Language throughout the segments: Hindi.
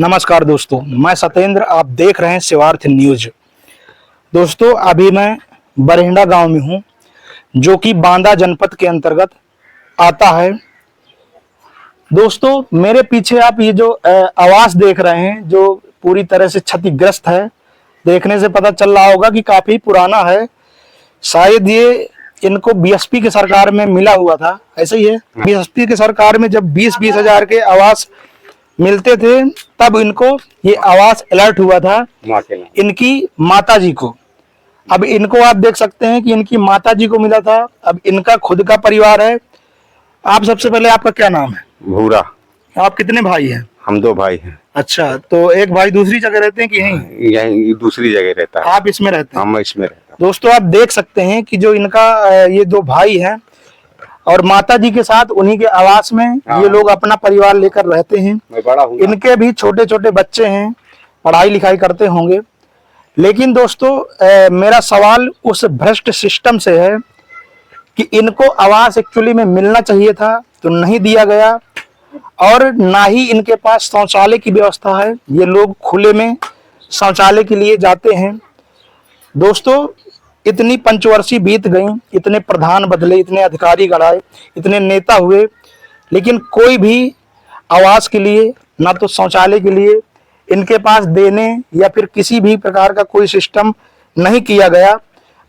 नमस्कार दोस्तों, मैं सत्येंद्र, आप देख रहे हैं शिवार्थ न्यूज। दोस्तों, अभी मैं बरहिंडा गांव में हूं, जो कि बांदा जनपद के अंतर्गत आता है। दोस्तों, मेरे पीछे आप ये जो आवास देख रहे हैं, जो पूरी तरह से क्षतिग्रस्त है। देखने से पता चल रहा होगा कि काफी पुराना है। शायद ये इनको बीएसपी की सरकार में मिला हुआ था, ऐसा ही है। बीएसपी की सरकार में जब 20-20 हजार के आवास मिलते थे, तब इनको ये आवास अलर्ट हुआ था इनकी माताजी को। अब इनको आप देख सकते हैं कि इनकी माताजी को मिला था। अब इनका खुद का परिवार है। आप सबसे पहले, आपका क्या नाम है? भूरा। आप कितने भाई हैं? हम 2 भाई हैं। अच्छा, तो एक भाई दूसरी जगह रहते हैं कि यहीं दूसरी जगह रहता है। आप इसमें रहते हैं? हम इसमें रहता है। दोस्तों, आप देख सकते हैं कि जो इनका ये 2 भाई हैं और माता जी के साथ उन्हीं के आवास में ये लोग अपना परिवार लेकर रहते हैं। मैं बड़ा हूँ। इनके भी छोटे छोटे बच्चे हैं, पढ़ाई लिखाई करते होंगे। लेकिन दोस्तों, मेरा सवाल उस भ्रष्ट सिस्टम से है कि इनको आवास एक्चुअली में मिलना चाहिए था, तो नहीं दिया गया, और ना ही इनके पास शौचालय की व्यवस्था है। ये लोग खुले में शौचालय के लिए जाते हैं। दोस्तों, इतनी पंचवर्षी बीत गई, इतने प्रधान बदले, इतने अधिकारी गढ़ाए, इतने नेता हुए, लेकिन कोई भी आवास के लिए, ना तो शौचालय के लिए इनके पास देने या फिर किसी भी प्रकार का कोई सिस्टम नहीं किया गया।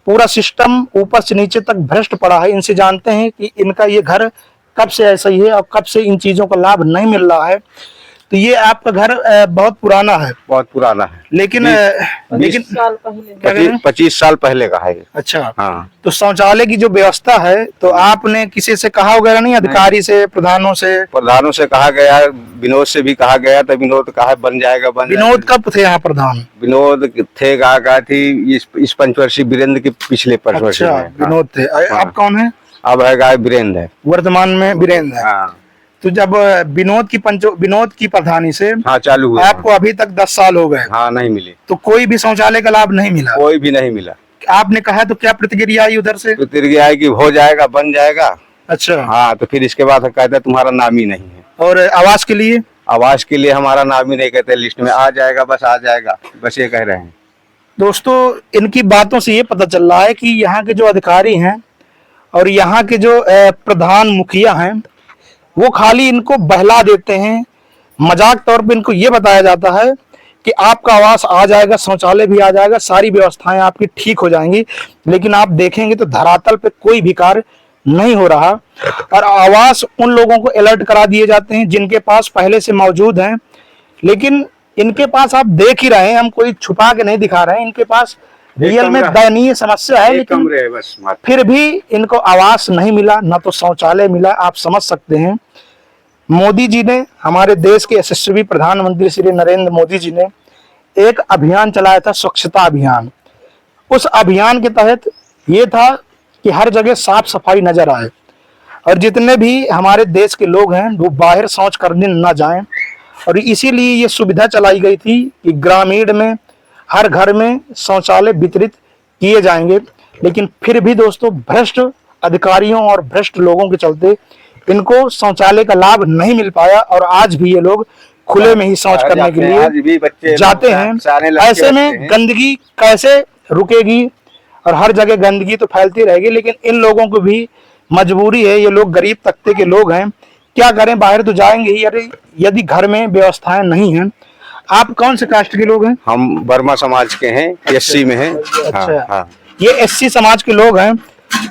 पूरा सिस्टम ऊपर से नीचे तक भ्रष्ट पड़ा है। इनसे जानते हैं कि इनका ये घर कब से ऐसा ही है और कब से इन चीजों का लाभ नहीं मिल रहा है। तो ये आपका घर बहुत पुराना है? बहुत पुराना है, लेकिन 25 साल पहले का है। अच्छा, हाँ। तो शौचालय की जो व्यवस्था है, तो आपने किसी से कहा वगैरह नहीं? अधिकारी से, प्रधानों से कहा गया, विनोद से भी कहा गया, तो विनोद कहा बन जाएगा। विनोद कब थे यहाँ प्रधान? विनोद थे, कहा थी इस पंचवर्षीय वीरेंद्र के पिछले पंचवर्षीय। अच्छा, विनोद थे। अब कौन है? अब है वीरेंद्र है, वर्तमान में वीरेंद्र है। हाँ। तो जब विनोद की प्रधानी से चालू हुआ, आपको अभी तक 10 साल हो गए, नहीं मिली, तो कोई भी शौचालय का लाभ नहीं मिला? कोई भी नहीं मिला। आपने कहा तो क्या प्रतिक्रिया आई उधर से? प्रतिक्रिया आई कि हो जाएगा, बन जाएगा। अच्छा, हाँ। तो फिर इसके बाद कहते तुम्हारा नाम ही नहीं है। और आवास के लिए? आवास के लिए हमारा नाम ही नहीं, कहते लिस्ट में आ जाएगा, बस आ जाएगा, बस ये कह रहे हैं। दोस्तों, इनकी बातों से ये पता चल रहा है कि यहाँ के जो अधिकारी हैं और यहाँ के जो प्रधान मुखिया हैं, वो खाली इनको बहला देते हैं। मजाक तौर पे इनको ये बताया जाता है कि आपका आवास आ जाएगा, शौचालय भी आ जाएगा, सारी व्यवस्थाएं आपकी ठीक हो जाएंगी। लेकिन आप देखेंगे तो धरातल पे कोई भी कार्य नहीं हो रहा। और आवास उन लोगों को अलर्ट करा दिए जाते हैं जिनके पास पहले से मौजूद हैं। लेकिन इनके पास आप देख ही रहे हैं, हम कोई छुपा के नहीं दिखा रहे हैं, इनके पास रियल में दयनीय समस्या है। लेकिन फिर भी इनको आवास नहीं मिला, ना तो शौचालय मिला। आप समझ सकते हैं, मोदी जी ने, हमारे देश के यशस्वी प्रधानमंत्री श्री नरेंद्र मोदी जी ने एक अभियान चलाया था, स्वच्छता अभियान। उस अभियान के तहत ये था कि हर जगह साफ सफाई नजर आए और जितने भी हमारे देश के लोग हैं वो बाहर शौच करने न जाएं। और इसीलिए ये सुविधा चलाई गई थी कि ग्रामीण में हर घर में शौचालय वितरित किए जाएंगे। लेकिन फिर भी दोस्तों, भ्रष्ट अधिकारियों और भ्रष्ट लोगों के चलते इनको शौचालय का लाभ नहीं मिल पाया और आज भी ये लोग खुले में ही शौच करने के लिए जाते हैं। ऐसे में गंदगी कैसे रुकेगी? और हर जगह गंदगी तो फैलती रहेगी। लेकिन इन लोगों को भी मजबूरी है, ये लोग गरीब तबके के लोग हैं, क्या करें, बाहर तो जाएंगे ही। अरे यदि घर में व्यवस्थाएं नहीं है। आप कौन से कास्ट के लोग हैं? हम वर्मा समाज के हैं, एससी में हैं। अच्छा, हाँ। ये एससी समाज के लोग हैं।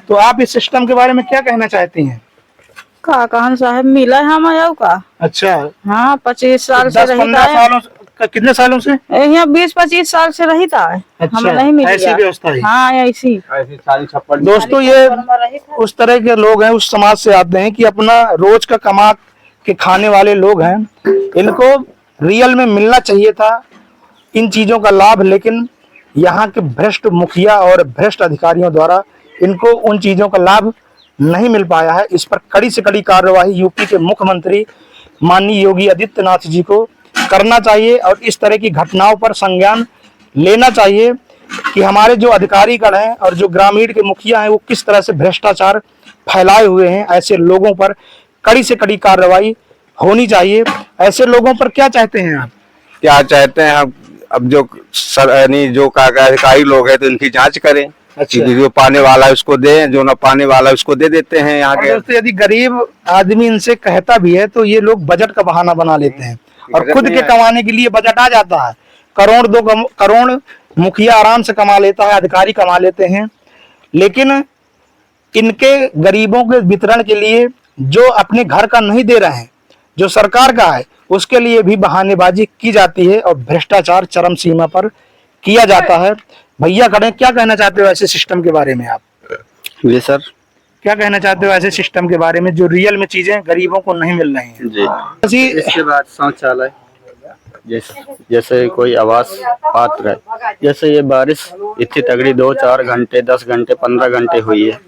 तो आप इस सिस्टम के बारे में क्या कहना चाहती हैं? का कहन साहब मिला है हम आयो का। अच्छा, हाँ, 25 साल से रहता है। कितने सालों से? यहाँ 20-25 साल से रहता है। अच्छा, हमें नहीं मिली ऐसी व्यवस्था है? हाँ, ऐसी। दोस्तों, ये उस तरह के लोग हैं, उस समाज से आते हैं कि अपना रोज का कमा के खाने वाले लोग हैं। इनको रियल में मिलना चाहिए था इन चीजों का लाभ, लेकिन यहाँ के भ्रष्ट मुखिया और भ्रष्ट अधिकारियों द्वारा इनको उन चीजों का लाभ नहीं मिल पाया है। इस पर कड़ी से कड़ी कार्यवाही यूपी के मुख्यमंत्री माननीय योगी आदित्यनाथ जी को करना चाहिए और इस तरह की घटनाओं पर संज्ञान लेना चाहिए कि हमारे जो अधिकारीगण हैं और जो ग्रामीण के मुखिया हैं वो किस तरह से भ्रष्टाचार फैलाए हुए हैं। ऐसे लोगों पर कड़ी से कड़ी कार्रवाई होनी चाहिए। ऐसे लोगों पर क्या चाहते हैं आप? क्या चाहते हैं हम, अब जो यानी जो अधिकारी लोग हैं तो इनकी जांच करें। अच्छा। जो पाने वाला है उसको दे, जो न पाने वाला है उसको दे देते हैं यहाँ और के। दोस्तों यदि गरीब आदमी इनसे कहता भी है तो ये लोग बजट का बहाना बना लेते हैं और बजट खुद नहीं के है। कमाने के लिए बजट आ जाता है। करोड़ 2 करोड़ मुखिया आराम से कमा लेता है, अधिकारी कमा लेते हैं, लेकिन इनके गरीबों के वितरण के लिए जो अपने घर का नहीं दे रहे हैं, जो सरकार का है, उसके लिए भी बहानेबाजी की जाती है और भ्रष्टाचार चरम सीमा पर किया जाता है। भैया खड़े, क्या कहना चाहते हो ऐसे सिस्टम के बारे में आप? जी सर। क्या कहना चाहते हो ऐसे सिस्टम के बारे में जो रियल में चीजें गरीबों को नहीं मिल रही हैं? जी। इसके बाद शौचालय, जैसे कोई आवास पात्र है, जैसे ये बारिश इतनी तगड़ी 2-4 घंटे 10 घंटे 15 घंटे हुई है,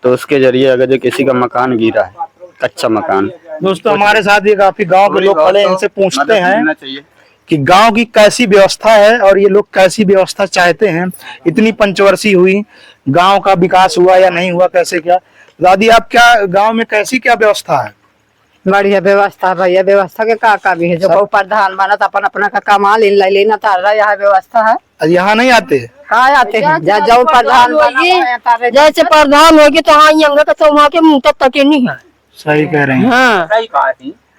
तो उसके जरिए अगर जो किसी का मकान गिरा है, कच्चा मकान। दोस्तों हमारे साथ ये काफी गांव के लोग खड़े हैं, इनसे पूछते हैं कि गांव की कैसी व्यवस्था है और ये लोग कैसी व्यवस्था चाहते हैं। इतनी पंचवर्षी हुई, गांव का विकास हुआ या नहीं हुआ, कैसे क्या? दादी आप क्या गांव में कैसी क्या व्यवस्था है? बढ़िया व्यवस्था भैया, व्यवस्था के का भी है। जो कोई प्रधान बना तो अपन अपना का कमा लेना तारा, यहाँ व्यवस्था है। यहाँ नहीं आते? कहाँ आते हैं? जो प्रधान होगी, जैसे प्रधान होगी तो हाँ यंगा का वहाँ के मुंह तक नहीं है। सही कह रहे हैं। हाँ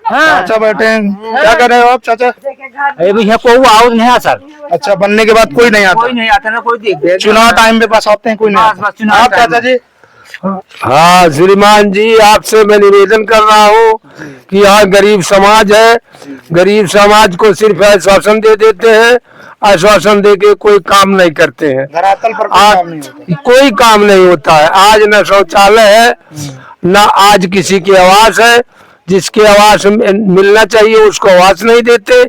हाँ। चाचा बैठे हैं, क्या कर रहे हो आप चाचा? अरे भैया कोई आओ नहीं आ सर, अच्छा, बनने के बाद कोई नहीं आता? कोई नहीं आता ना, कोई देख चुनाव टाइम पे पास आते हैं, कोई नहीं बस, आता। बस चुनाव आप टाइम चाचा जी? हाँ श्रीमान जी, आपसे मैं निवेदन कर रहा हूँ कि यहाँ गरीब समाज है, गरीब समाज को सिर्फ आश्वासन दे देते हैं, आश्वासन दे के कोई काम नहीं करते हैं। धरातल पर कोई काम नहीं होता। कोई काम नहीं होता है। आज न शौचालय है, न आज किसी की आवास है। जिसके आवास मिलना चाहिए उसको आवास नहीं देते,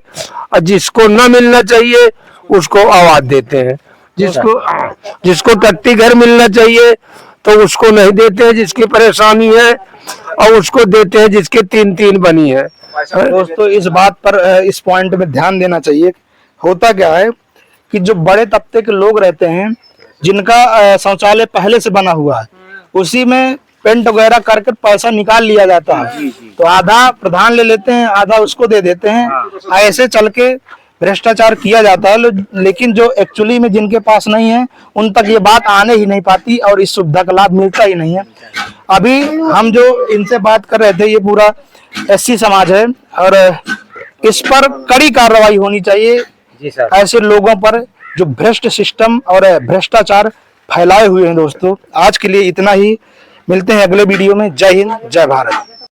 और जिसको न मिलना चाहिए उसको आवास देते हैं। जिसको टट्टी घर मिलना चाहिए तो उसको नहीं देते हैं जिसकी परेशानी है, और उसको देते हैं जिसके 3-3 बनी है। दोस्तों इस बात पर, इस पॉइंट में ध्यान देना चाहिए। होता क्या है कि जो बड़े तबके के लोग रहते हैं, जिनका शौचालय पहले से बना हुआ है, उसी में पेंट वगैरह करके पैसा निकाल लिया जाता है। तो आधा प्रधान ले लेते हैं, आधा उसको दे देते हैं। ऐसे चल के भ्रष्टाचार किया जाता है। लेकिन जो एक्चुअली में जिनके पास नहीं है, उन तक ये बात आने ही नहीं पाती और इस सुविधा का लाभ मिलता ही नहीं है। अभी हम जो इनसे बात कर रहे थे, ये पूरा एससी समाज है और इस पर कड़ी कार्रवाई होनी चाहिए ऐसे लोगों पर जो भ्रष्ट सिस्टम और भ्रष्टाचार फैलाए हुए हैं। दोस्तों आज के लिए इतना ही, मिलते हैं अगले वीडियो में। जय हिंद, जय भारत।